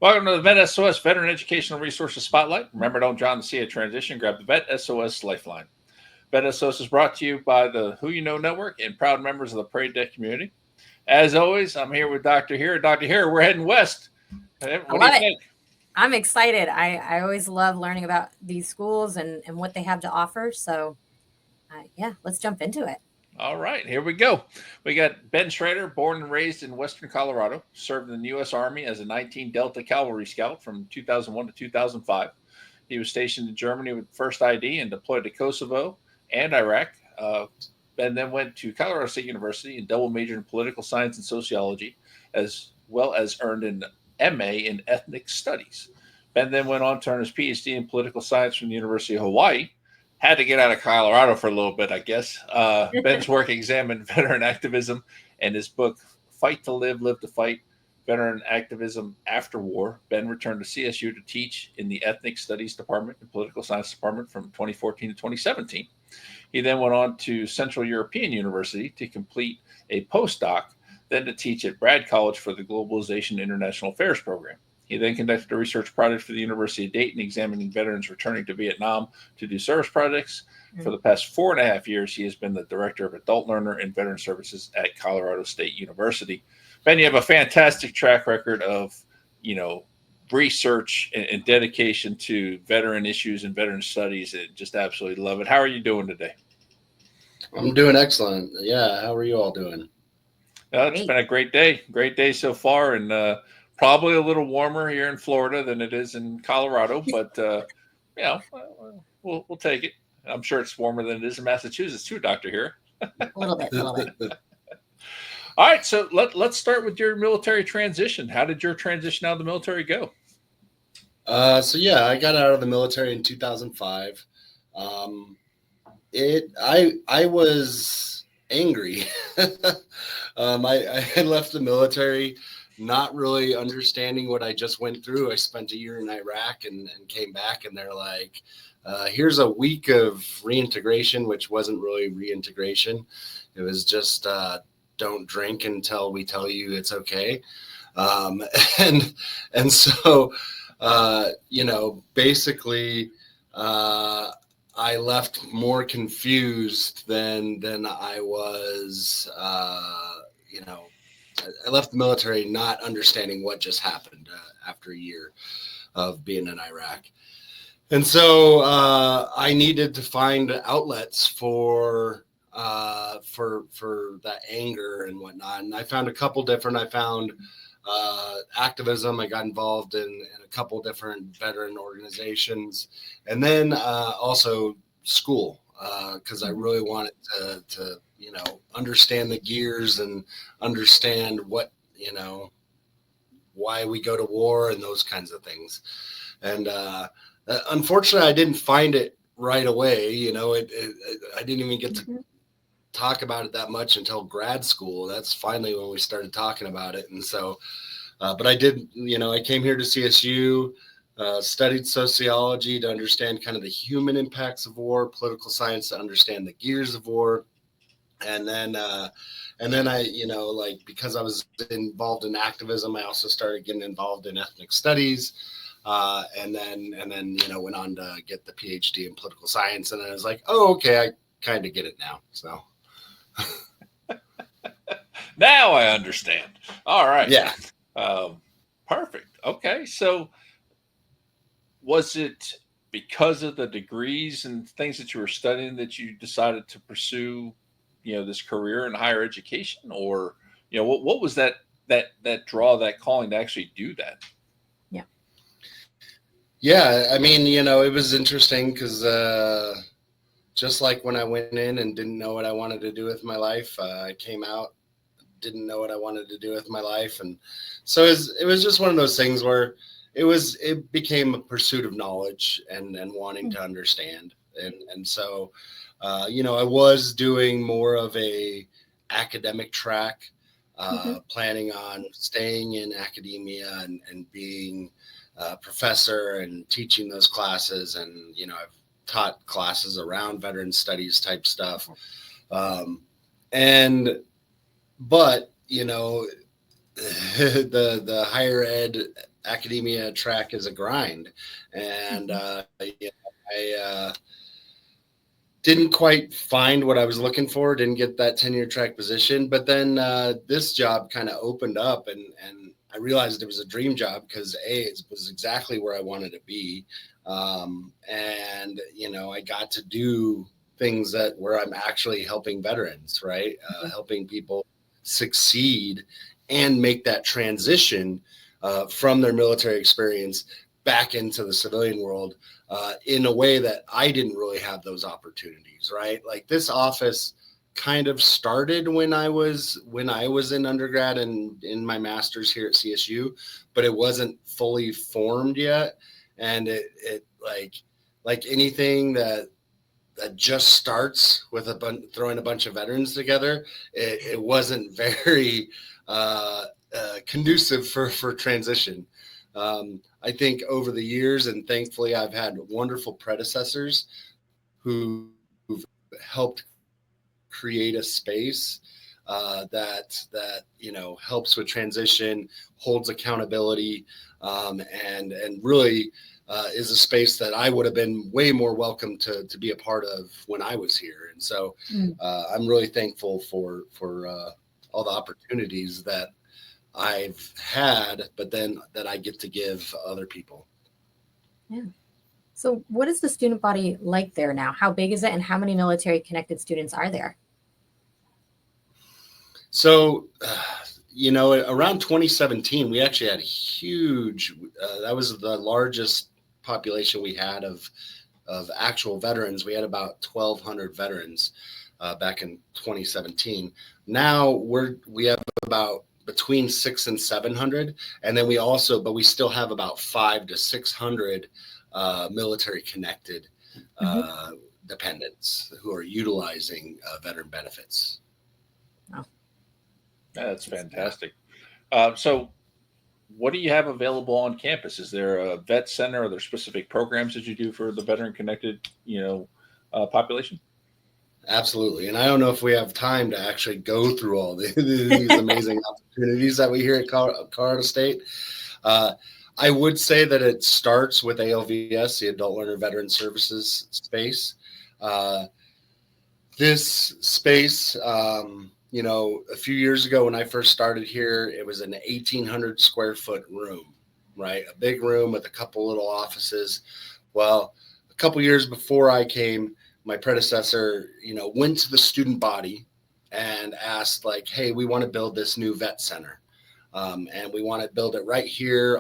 Welcome to the Vet S.O.S. Veteran Educational Resources Spotlight. Remember, don't drown the sea of transition. Grab the Vet S.O.S. Lifeline. Vet S.O.S. is brought to you by the Who You Know Network and proud members of the Parade Deck community. As always, I'm here with Dr. Hare. Dr. Hare, we're heading west. What do you think? I'm excited. I always love learning about these schools and what they have to offer. So, yeah, let's jump into it. All right, here we go. We got Ben Schrader, born and raised in Western Colorado, served in the U.S. Army as a 19 Delta Cavalry Scout from 2001 to 2005. He was stationed in Germany with 1st ID and deployed to Kosovo and Iraq. Ben then went to Colorado State University and double majored in political science and sociology, as well as earned an MA in ethnic studies. Ben then went on to earn his PhD in political science from the University of Hawaii. Had to get out of Colorado for a little bit, I guess. Ben's work examined veteran activism, and his book, Fight to Live, Live to Fight, Veteran Activism After War. Ben returned to CSU to teach in the Ethnic Studies Department and Political Science Department from 2014 to 2017. He then went on to Central European University to complete a postdoc, then to teach at Brad College for the Globalization International Affairs program. He then conducted a research project for the University of Dayton examining veterans returning to Vietnam to do service projects. For the past 4.5 years, he has been the director of adult learner and veteran services at Colorado State University. Ben, you have a fantastic track record of, research and dedication to veteran issues and veteran studies, and just absolutely love it. How are you doing today? I'm doing excellent. Yeah. How are you all doing? It's been a great day so far, and probably a little warmer here in Florida than it is in Colorado, but we'll take it. I'm sure it's warmer than it is in Massachusetts too, Dr. Hare. A little bit. All right, so let's start with your military transition. How did your transition out of the military go? I got out of the military in 2005. I was angry. I had left the military not really understanding what I just went through. I spent a year in Iraq and came back, and they're like, here's a week of reintegration, which wasn't really reintegration. It was just don't drink until we tell you it's okay. And so, basically, I left more confused than I was, I left the military not understanding what just happened after a year of being in Iraq. And so I needed to find outlets for that anger and whatnot. And I found a couple different. I found activism. I got involved in a couple different veteran organizations, and then also school, because I really wanted to understand the gears and understand what, why we go to war and those kinds of things. And unfortunately, I didn't find it right away. I didn't even get to talk about it that much until grad school. That's finally when we started talking about it. And so, but I did, I came here to CSU, studied sociology to understand kind of the human impacts of war, political science to understand the gears of war. And then I, because I was involved in activism, I also started getting involved in ethnic studies, and then went on to get the PhD in political science. And I was like, oh, okay, I kind of get it now. So now I understand. All right. Yeah. Perfect. Okay. So was it because of the degrees and things that you were studying that you decided to pursue, this career in higher education, or, what was that draw, that calling to actually do that? Yeah. I mean, it was interesting because, just like when I went in and didn't know what I wanted to do with my life, I came out, didn't know what I wanted to do with my life. And so it was just one of those things where it became a pursuit of knowledge and wanting to understand. And so, I was doing more of a academic track, planning on staying in academia and being a professor and teaching those classes. And, I've taught classes around veteran studies type stuff. But, the higher ed academia track is a grind, and I didn't quite find what I was looking for. Didn't get that tenure track position, but then this job kind of opened up, and I realized it was a dream job because it was exactly where I wanted to be, and I got to do things where I'm actually helping veterans, right? Helping people succeed and make that transition from their military experience back into the civilian world in a way that I didn't really have those opportunities, right? Like this office kind of started when I was in undergrad and in my master's here at CSU, but it wasn't fully formed yet. And it like anything that just starts with throwing a bunch of veterans together, it wasn't very conducive for transition. I think over the years, and thankfully I've had wonderful predecessors who've helped create a space that helps with transition, holds accountability, and really is a space that I would have been way more welcome to be a part of when I was here. And so I'm really thankful for all the opportunities that I've had, but then that I get to give other people. Yeah. So what is the student body like there now? How big is it, and how many military connected students are there? So, around 2017, we actually had a huge, that was the largest population we had of actual veterans. We had about 1,200 veterans back in 2017. Now we have about between 600 and 700. And then but we still have about 500 to 600 military connected dependents who are utilizing veteran benefits. Wow. That's fantastic. So what do you have available on campus? Is there a vet center? Are there specific programs that you do for the veteran connected, population? Absolutely. And I don't know if we have time to actually go through all these amazing opportunities that we hear at Colorado State. I would say that it starts with ALVS, the Adult Learner Veteran Services space. This space, a few years ago when I first started here, it was an 1,800 square foot room, right? A big room with a couple little offices. Well, a couple years before I came, my predecessor, went to the student body and asked like, hey, we want to build this new vet center. And we want to build it right here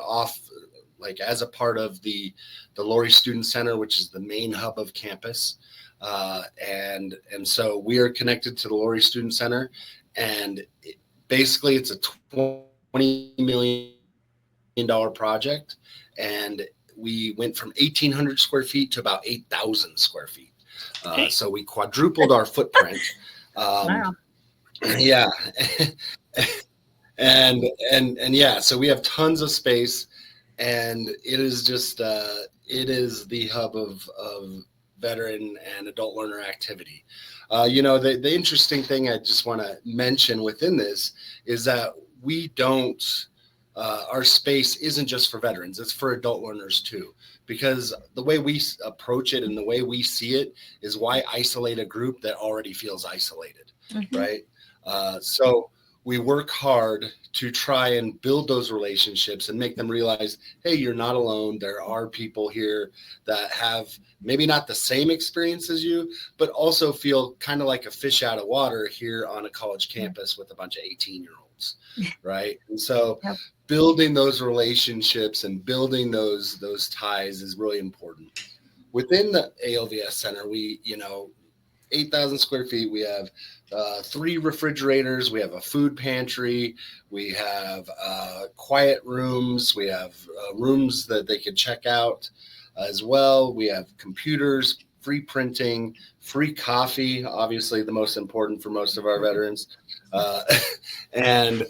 as a part of the Laurie Student Center, which is the main hub of campus. And so we are connected to the Laurie Student Center, and basically it's a $20 million project. And we went from 1,800 square feet to about 8,000 square feet. So we quadrupled our footprint. Wow. Yeah. and yeah, so we have tons of space, and it is just, it is the hub of veteran and adult learner activity. The interesting thing I just want to mention within this is that we don't, our space isn't just for veterans, it's for adult learners too, because the way we approach it and the way we see it is why isolate a group that already feels isolated, right? So we work hard to try and build those relationships and make them realize, hey, you're not alone. There are people here that have maybe not the same experience as you, but also feel kind of like a fish out of water here on a college campus with a bunch of 18-year-olds, right? And so building those relationships and building those ties is really important. Within the ALVS Center, we, 8,000 square feet, we have 3 refrigerators, we have a food pantry, we have quiet rooms, we have rooms that they could check out as well. We have computers, free printing, free coffee, obviously the most important for most of our veterans, and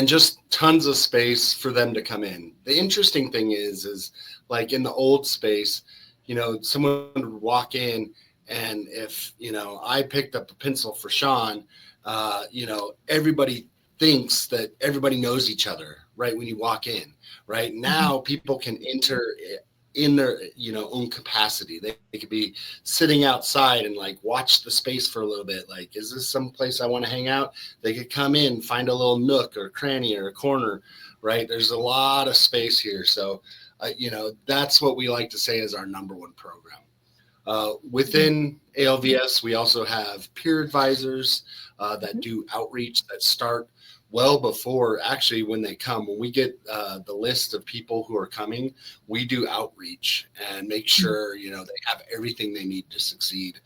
just tons of space for them to come in. The interesting thing is like in the old space, someone would walk in, and if, I picked up a pencil for Sean, everybody thinks that everybody knows each other, right? When you walk in, right now, people can enter in their, own capacity. They could be sitting outside and like watch the space for a little bit. Like, is this some place I want to hang out? They could come in, find a little nook or cranny or a corner, right? There's a lot of space here. So, that's what we like to say is our number one program. Within ALVS, we also have peer advisors that do outreach that start well before actually when they come. When we get the list of people who are coming, we do outreach and make sure, they have everything they need to succeed.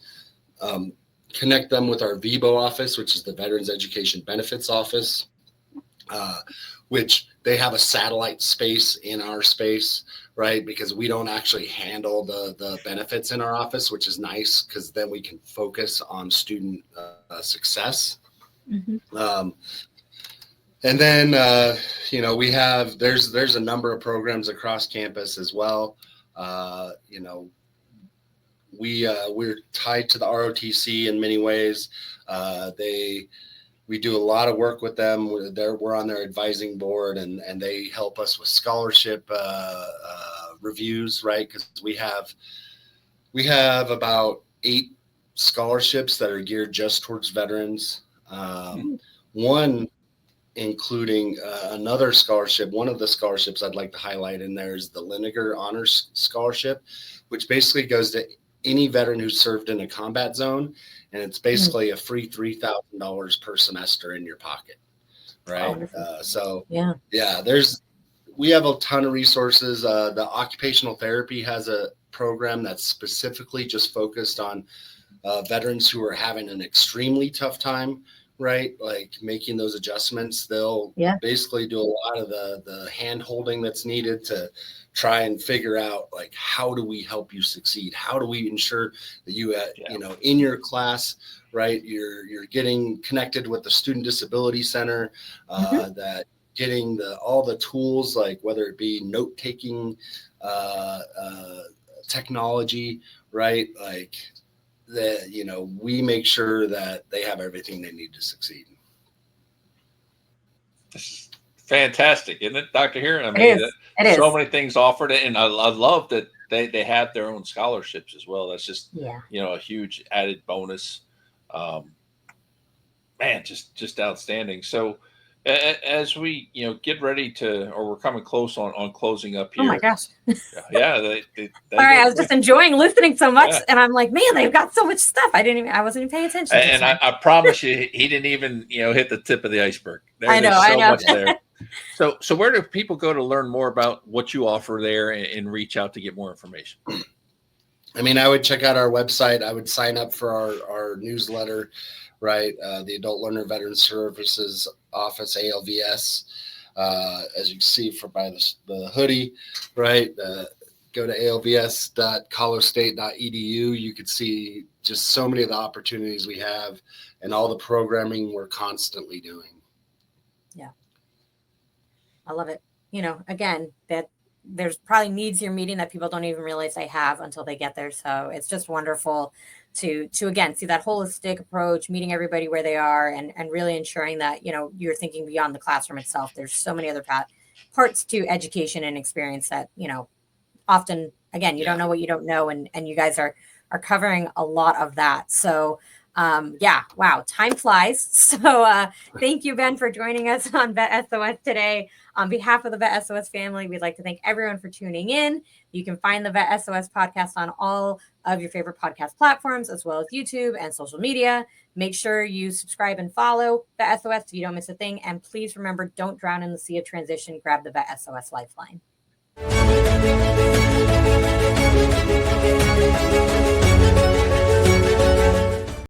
Connect them with our VEBO office, which is the Veterans Education Benefits Office, which they have a satellite space in our space, right? Because we don't actually handle the benefits in our office, which is nice because then we can focus on student success. And then, we have, there's a number of programs across campus as well. We're tied to the ROTC in many ways. We do a lot of work with them. We're on their advising board, and they help us with scholarship reviews, right? Because we have about 8 scholarships that are geared just towards veterans. One including another scholarship. One of the scholarships I'd like to highlight in there is the Liniger Honors Scholarship, which basically goes to any veteran who served in a combat zone, and it's basically a free $3,000 per semester in your pocket, right? We have a ton of resources. The occupational therapy has a program that's specifically just focused on veterans who are having an extremely tough time, right? Like making those adjustments. They'll basically do a lot of the hand holding that's needed to try and figure out, like, how do we help you succeed? How do we ensure that you, in your class, right, you're getting connected with the Student Disability Center, that getting all the tools, like whether it be note-taking technology, right? Like, that, we make sure that they have everything they need to succeed. This is fantastic, isn't it, Dr. Heron? I mean, so many things offered, and I love that they have their own scholarships as well. That's just a huge added bonus. Man, just outstanding. So as we get ready to, or we're coming close on closing up here. Oh my gosh. They all right, I was just enjoying listening so much, and I'm like, man, they've got so much stuff. I wasn't even paying attention. And I promise you, he didn't even hit the tip of the iceberg. I know. Much there. So where do people go to learn more about what you offer there and reach out to get more information? I mean, I would check out our website. I would sign up for our newsletter, right? The Adult Learner Veteran Services Office, ALVS. As you can see by the hoodie, right? Go to alvs.colorado.edu. You could see just so many of the opportunities we have and all the programming we're constantly doing. Yeah. I love it. Again, that there's probably needs you're meeting that people don't even realize they have until they get there. So it's just wonderful to again, see that holistic approach, meeting everybody where they are, and really ensuring that, you're thinking beyond the classroom itself. There's so many other parts to education and experience that, often, again, you don't know what you don't know. And you guys are covering a lot of that. So wow, time flies. So thank you, Ben, for joining us on Vet SOS today. On behalf of the Vet SOS family, we'd like to thank everyone for tuning in. You can find the Vet SOS podcast on all of your favorite podcast platforms, as well as YouTube and social media. Make sure you subscribe and follow Vet SOS so you don't miss a thing. And please remember, don't drown in the sea of transition. Grab the Vet SOS lifeline.